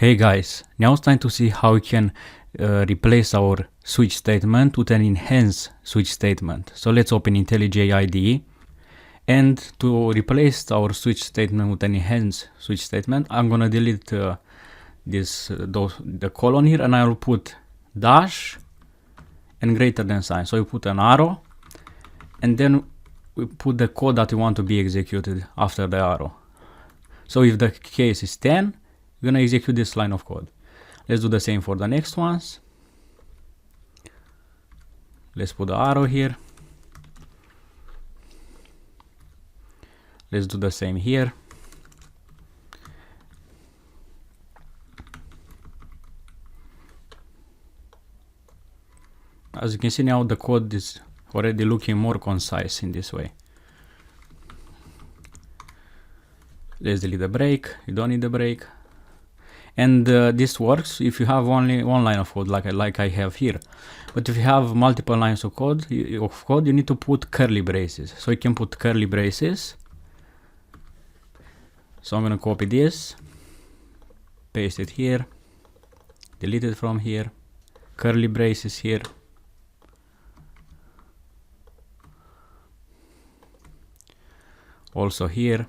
Hey guys, now it's time to see how we can replace our switch statement with an enhance switch statement. So let's open IntelliJ IDE, and to replace our switch statement with an enhance switch statement, I'm gonna delete the colon here, and I will put dash and greater than sign. So we put an arrow, and then we put the code that we want to be executed after the arrow. So if the case is 10, we're gonna execute this line of code. Let's do the same for the next ones. Let's put the arrow here. Let's do the same here. As you can see now, the code is already looking more concise in this way. Let's delete the break. You don't need the break. And this works if you have only one line of code, like I have here. But if you have multiple lines of code, you need to put curly braces. So you can put curly braces. So I'm going to copy this, paste it here, delete it from here, curly braces here. Also here.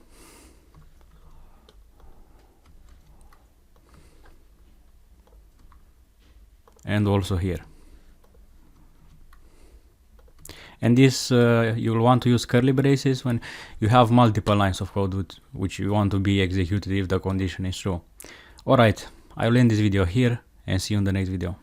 And also here. And this you'll want to use curly braces when you have multiple lines of code which you want to be executed if the condition is true. Alright, I'll end this video here and see you in the next video.